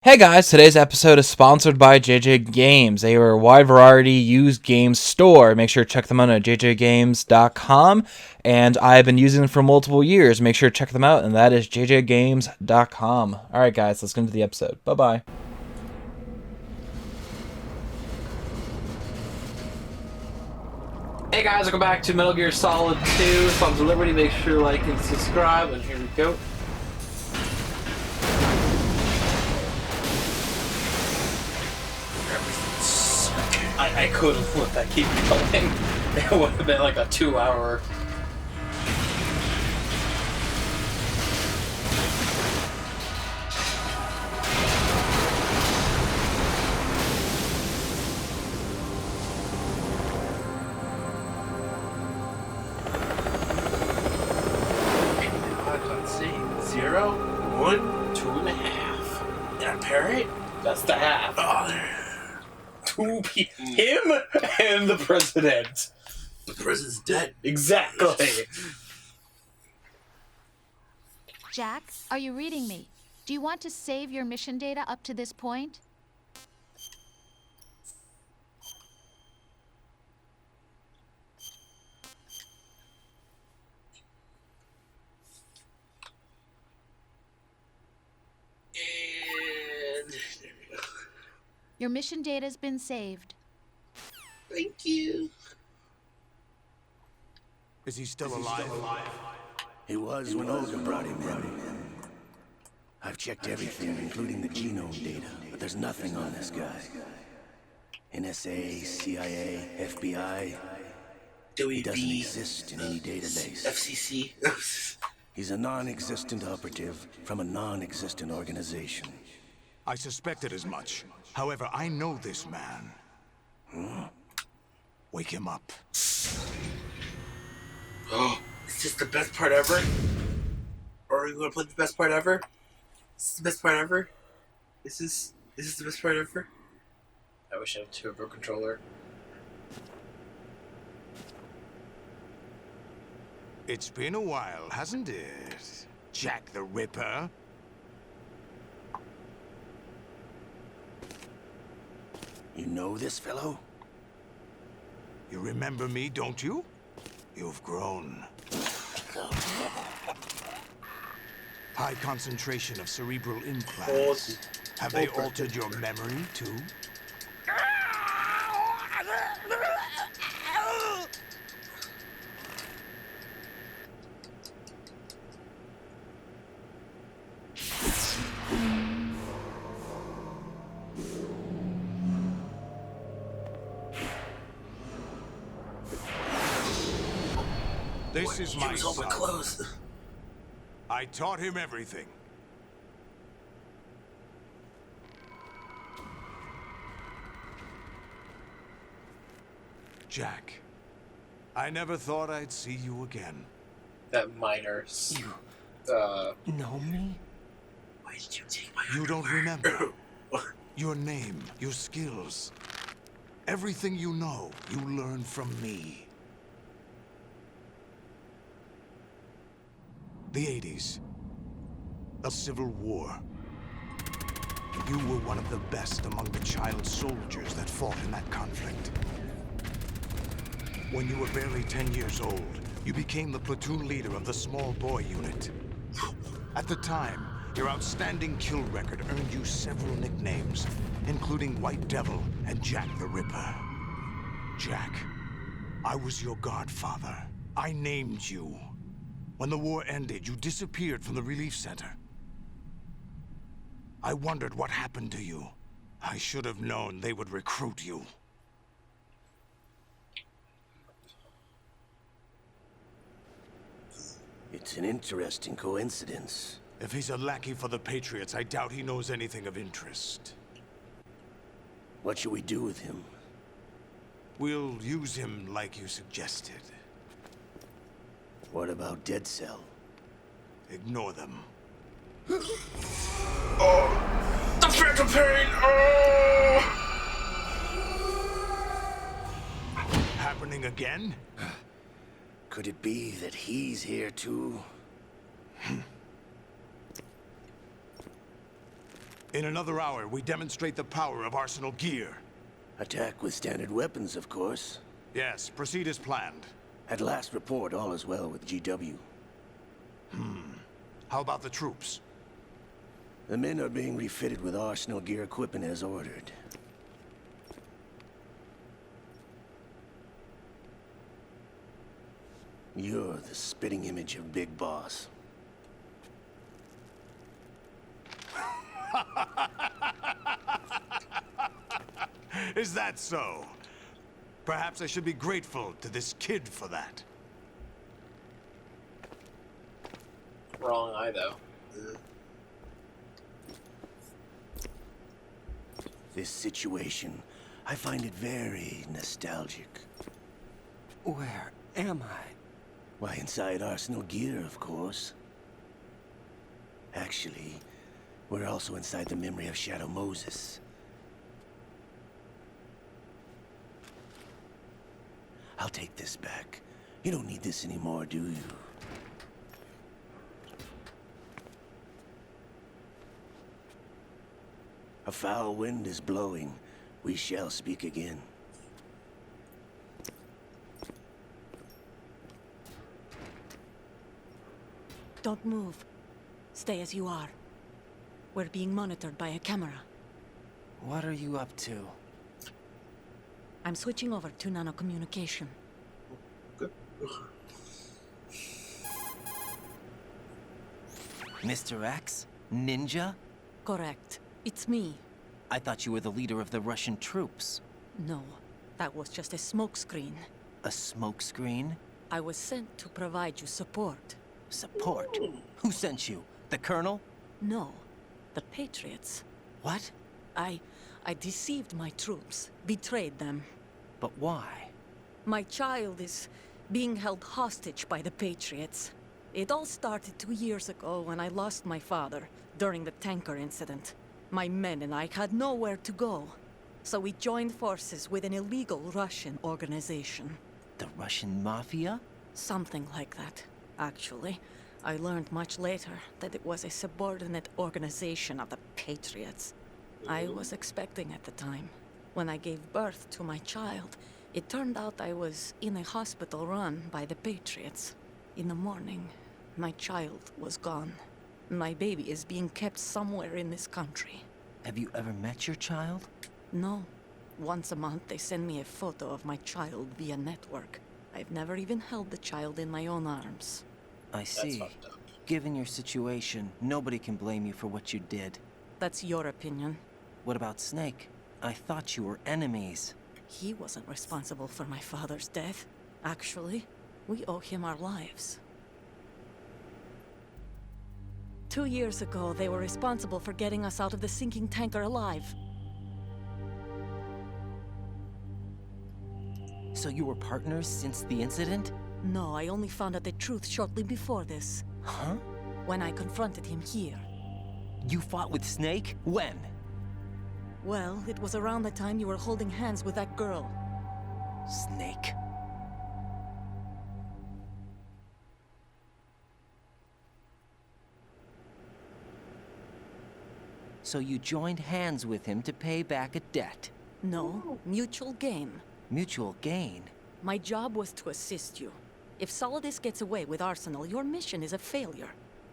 Hey guys, today's episode is sponsored by JJ Games. They are a wide variety used games store. Make sure to check them out at jjgames.com. And I've been using them for multiple years. Make sure to check them out, and that is jjgames.com. Alright guys, let's get into the episode. Bye-bye. Hey guys, welcome back to Metal Gear Solid 2, Sons of Liberty. Make sure to like and subscribe, and here we go. I couldn't let that keep going. It would have been like a 2-hour. Let's see. 0, 1, 2.5. And a parrot? That's the half. Oh, him and the president. The president's dead. Exactly. Jack, are you reading me? Do you want to save your mission data up to this point? And there we go. Your mission data's been saved. Thank you. Is he still alive? He was when Olga brought him in. I've checked everything, including the genome data, but there's nothing on this guy. NSA, CIA, FBI. He doesn't exist in any database. FCC. He's a non-existent operative from a non-existent organization. I suspected as much. However, I know this man. Wake him up. Oh, is this the best part ever? Or are we gonna play the best part ever? Is this the best part ever? Is this the best part ever? I wish I had a turbo controller. It's been a while, hasn't it? Jack the Ripper? You know this fellow? You remember me, don't you? You've grown. High concentration of cerebral implants. Have they altered your memory, too? This is my all my son. clothes. I taught him everything. Jack, I never thought I'd see you again. That minor. Know me? Why did you take my You don't remember. Your name, your skills. Everything you know, you learn from me. The 80s. A civil war. You were one of the best among the child soldiers that fought in that conflict. When you were barely 10 years old, you became the platoon leader of the small boy unit. At the time, your outstanding kill record earned you several nicknames, including White Devil and Jack the Ripper. Jack, I was your godfather. I named you. When the war ended, you disappeared from the relief center. I wondered what happened to you. I should have known they would recruit you. It's an interesting coincidence. If he's a lackey for the Patriots, I doubt he knows anything of interest. What should we do with him? We'll use him like you suggested. What about Dead Cell? Ignore them. Oh, the Phantom Pain. Oh. Happening again? Could it be that he's here too? In another hour, we demonstrate the power of Arsenal gear. Attack with standard weapons, of course. Yes, proceed as planned. At last report, all is well with GW. How about the troops? The men are being refitted with Arsenal gear equipment as ordered. You're the spitting image of Big Boss. Is that so? Perhaps I should be grateful to this kid for that. Wrong eye, though. This situation, I find it very nostalgic. Where am I? Why, inside Arsenal gear, of course. Actually, we're also inside the memory of Shadow Moses. I'll take this back. You don't need this anymore, do you? A foul wind is blowing. We shall speak again. Don't move. Stay as you are. We're being monitored by a camera. What are you up to? I'm switching over to nanocommunication. Mr. X? Ninja? Correct. It's me. I thought you were the leader of the Russian troops. No, that was just a smokescreen. A smokescreen? I was sent to provide you support. Support? Who sent you? The Colonel? No, the Patriots. What? I deceived my troops, betrayed them. But why? My child is being held hostage by the Patriots. It all started 2 years ago when I lost my father during the tanker incident. My men and I had nowhere to go, so we joined forces with an illegal Russian organization. The Russian Mafia? Something like that, actually. I learned much later that it was a subordinate organization of the Patriots. I was expecting at the time. When I gave birth to my child, it turned out I was in a hospital run by the Patriots. In the morning, my child was gone. My baby is being kept somewhere in this country. Have you ever met your child? No. Once a month, they send me a photo of my child via network. I've never even held the child in my own arms. I see. fucked up. Given your situation, nobody can blame you for what you did. That's your opinion. What about Snake? I thought you were enemies. He wasn't responsible for my father's death. Actually, we owe him our lives. 2 years ago, they were responsible for getting us out of the sinking tanker alive. So you were partners since the incident? No, I only found out the truth shortly before this. Huh? When I confronted him here. You fought with Snake? When? Well, it was around the time you were holding hands with that girl. Snake. So you joined hands with him to pay back a debt. No, mutual gain. Mutual gain? My job was to assist you. If Solidus gets away with Arsenal, your mission is a failure.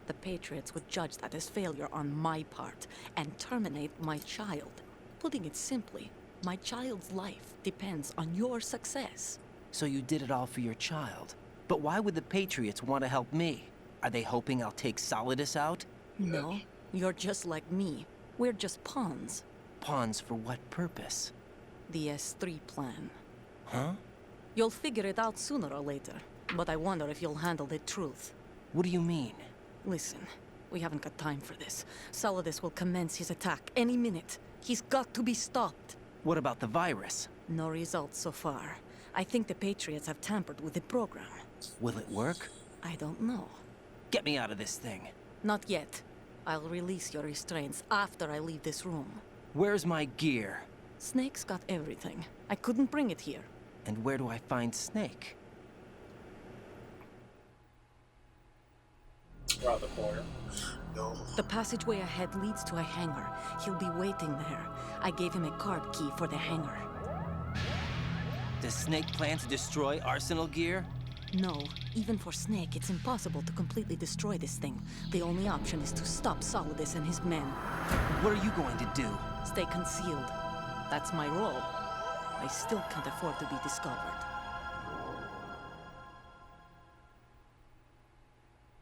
The Patriots would judge that as failure on my part and terminate my child. Putting it simply, my child's life depends on your success. So you did it all for your child. But why would the Patriots want to help me? Are they hoping I'll take Solidus out? No, you're just like me. We're just pawns. Pawns for what purpose? The S3 plan. Huh? You'll figure it out sooner or later, but I wonder if you'll handle the truth. What do you mean? Listen, we haven't got time for this. Solidus will commence his attack any minute. He's got to be stopped. What about the virus? No results so far. I think the Patriots have tampered with the program. Will it work? I don't know. Get me out of this thing. Not yet. I'll release your restraints after I leave this room. Where's my gear? Snake's got everything. I couldn't bring it here. And where do I find Snake? around the corner. No. The passageway ahead leads to a hangar. He'll be waiting there. I gave him a card key for the hangar. Does Snake plan to destroy Arsenal gear? No, even for Snake, it's impossible to completely destroy this thing. The only option is to stop Solidus and his men. What are you going to do? Stay concealed. That's my role. I still can't afford to be discovered.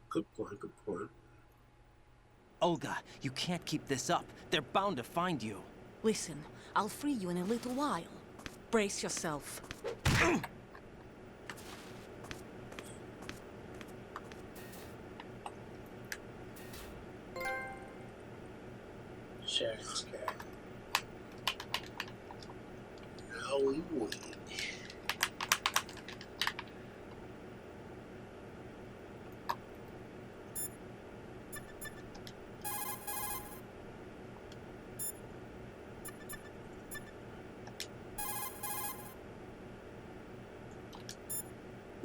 Good point, good point. Olga, you can't keep this up. They're bound to find you. Listen, I'll free you in a little while. Brace yourself. Sharing okay. Now we wait.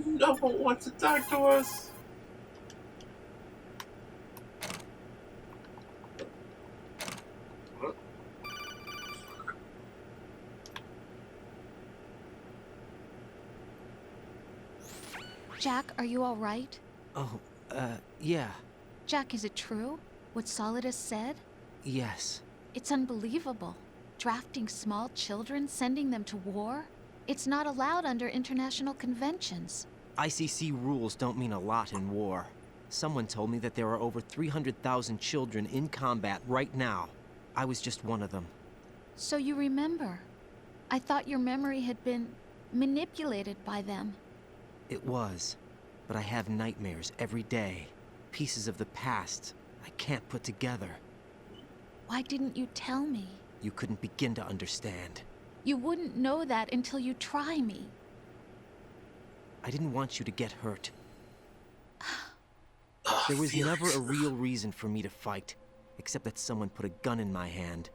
No one wants to talk to us. Jack, are you all right? Oh, yeah. Jack, is it true? What Solidus said? Yes. It's unbelievable. Drafting small children, sending them to war? It's not allowed under international conventions. ICC rules don't mean a lot in war. Someone told me that there are over 300,000 children in combat right now. I was just one of them. So you remember. I thought your memory had been manipulated by them. It was. But I have nightmares every day. Pieces of the past I can't put together. Why didn't you tell me? You couldn't begin to understand. You wouldn't know that until you try me. I didn't want you to get hurt. There was never a real reason for me to fight, except that someone put a gun in my hand.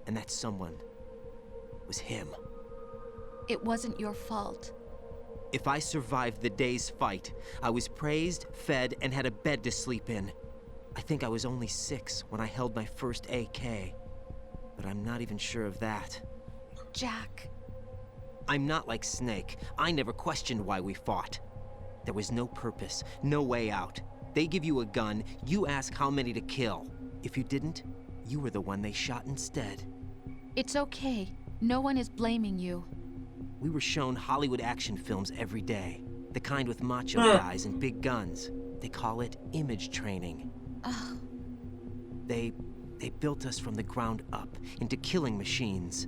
And that someone was him. It wasn't your fault. If I survived the day's fight, I was praised, fed, and had a bed to sleep in. I think I was only 6 when I held my first AK. But I'm not even sure of that. Jack. I'm not like Snake. I never questioned why we fought. There was no purpose, no way out. They give you a gun, you ask how many to kill. If you didn't, you were the one they shot instead. It's okay. No one is blaming you. We were shown Hollywood action films every day. The kind with macho guys and big guns. They call it image training. Ugh. They built us from the ground up into killing machines.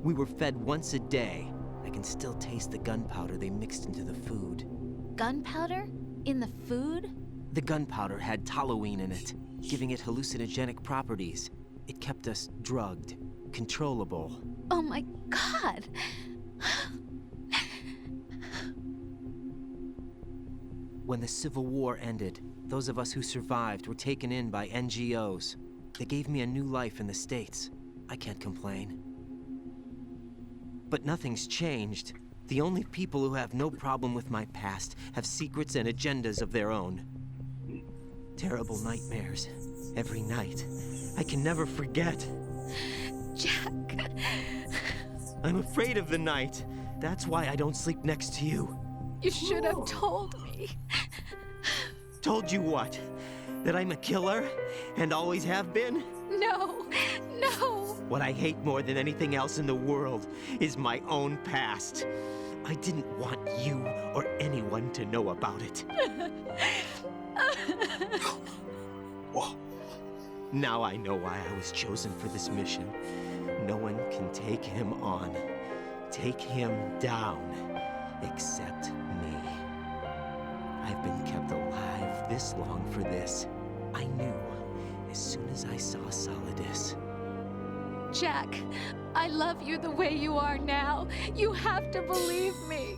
We were fed once a day. I can still taste the gunpowder they mixed into the food. Gunpowder? In the food? The gunpowder had toluene in it, giving it hallucinogenic properties. It kept us drugged, controllable. Oh my God! When the Civil War ended, those of us who survived were taken in by NGOs. They gave me a new life in the States. I can't complain. But nothing's changed. The only people who have no problem with my past have secrets and agendas of their own. Terrible nightmares. Every night. I can never forget. Jack. I'm afraid of the night. That's why I don't sleep next to you. You should have told me. Told you what? That I'm a killer? And always have been? No, no. What I hate more than anything else in the world is my own past. I didn't want you or anyone to know about it. Whoa. Now I know why I was chosen for this mission. No one can take him on, take him down, except me. I've been kept alive this long for this. I knew as soon as I saw Solidus. Jack, I love you the way you are now. You have to believe me.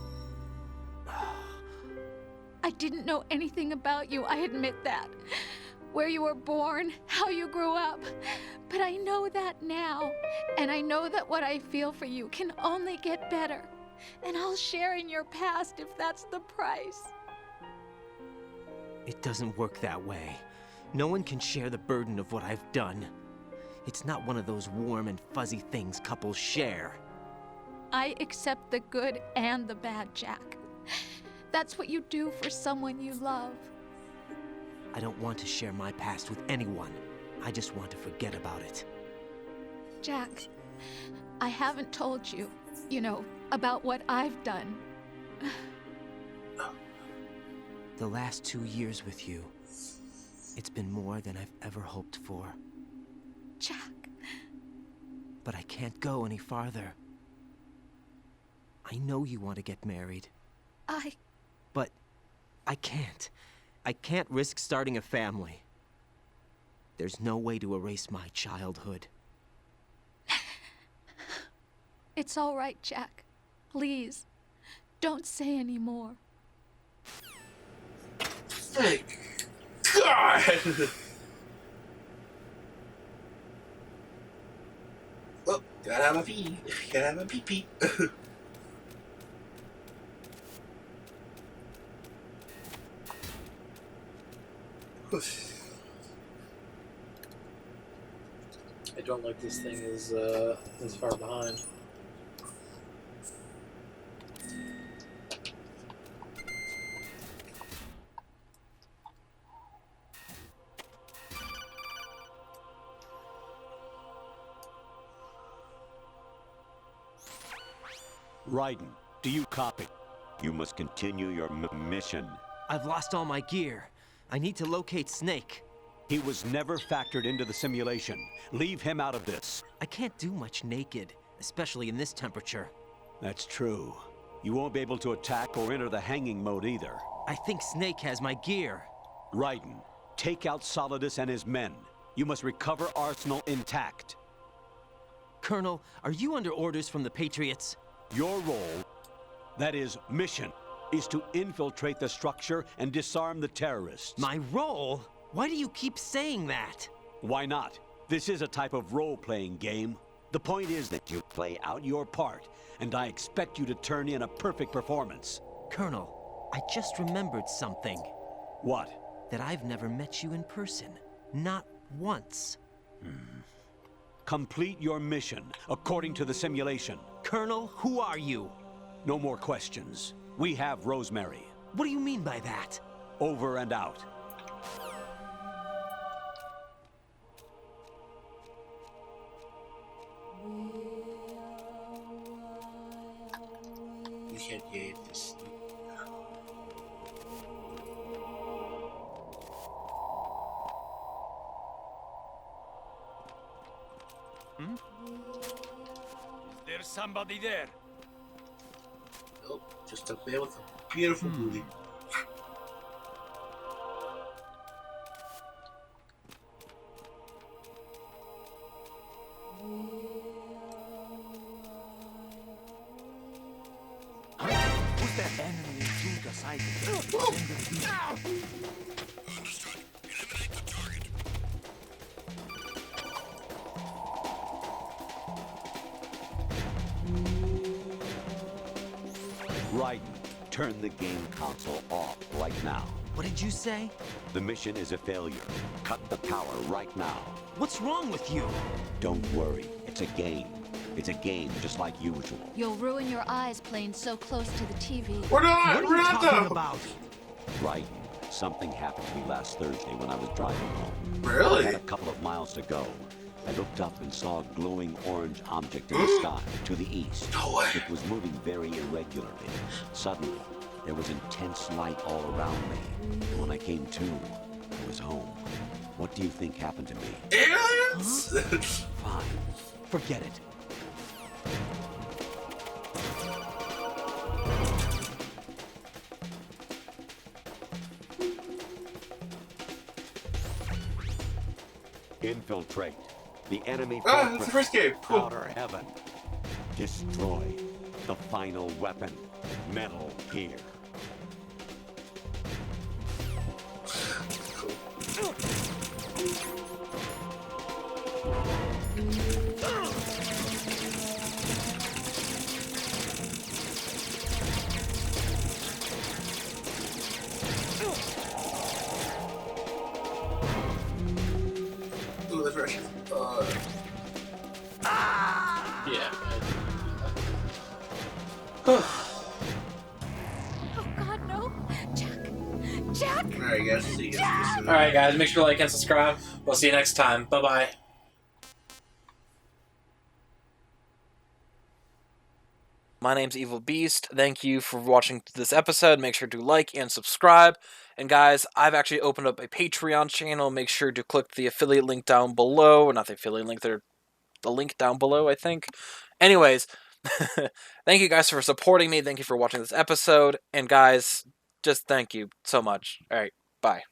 I didn't know anything about you, I admit that. Where you were born, how you grew up. But I know that now. And I know that what I feel for you can only get better. And I'll share in your past if that's the price. It doesn't work that way. No one can share the burden of what I've done. It's not one of those warm and fuzzy things couples share. I accept the good and the bad, Jack. That's what you do for someone you love. I don't want to share my past with anyone. I just want to forget about it. Jack, I haven't told you, about what I've done. The last 2 years with you, it's been more than I've ever hoped for. Jack. But I can't go any farther. I know you want to get married. But I can't. I can't risk starting a family. There's no way to erase my childhood. It's all right, Jack. Please, don't say any more. Thank God! Oh, gotta have a pee. Gotta have a pee-pee. I don't like this thing is far behind. Raiden, do you copy? You must continue your mission. I've lost all my gear. I need to locate Snake. He was never factored into the simulation. Leave him out of this. I can't do much naked, especially in this temperature. That's true. You won't be able to attack or enter the hanging mode either. I think Snake has my gear. Raiden, take out Solidus and his men. You must recover Arsenal intact. Colonel, are you under orders from the Patriots? Your role, that is, mission, is to infiltrate the structure and disarm the terrorists. My role? Why do you keep saying that? Why not? This is a type of role-playing game. The point is that you play out your part, and I expect you to turn in a perfect performance. Colonel, I just remembered something. What? That I've never met you in person. Not once. Complete your mission, according to the simulation. Colonel, who are you? No more questions. We have Rosemary. What do you mean by that? Over and out. You can't get this. There's somebody there. Nope, just a man with a beautiful booty. Who's that enemy in Tunga sighting? Understood. Eliminate the target. Raiden, turn the game console off right now. What did you say? The mission is a failure. Cut the power right now. What's wrong with you? Don't worry, it's a game. It's a game just like usual. You'll ruin your eyes playing so close to the TV. We're not! What are We're you not talking though! about? Raiden, something happened to me last Thursday when I was driving home. I Really? had a couple of miles to go. I looked up and saw a glowing orange object in the sky to the east. No way. It was moving very irregularly. Suddenly, there was intense light all around me. And when I came to, I was home. What do you think happened to me? Aliens? Fine. Forget it. Infiltrate. The enemy Ah, that's the first game. Cool. Outer heaven. Destroy the final weapon. Metal Gear. Yeah. Oh God, no! Jack! Jack! Alright, guys. See you guys soon. Alright, guys, make sure to like and subscribe. We'll see you next time. Bye bye. My name's Evil Beast. Thank you for watching this episode. Make sure to like and subscribe. And guys, I've actually opened up a Patreon channel. Make sure to click the affiliate link down below. Or not the affiliate link, the link down below, I think. Anyways, thank you guys for supporting me. Thank you for watching this episode. And guys, just thank you so much. Alright, bye.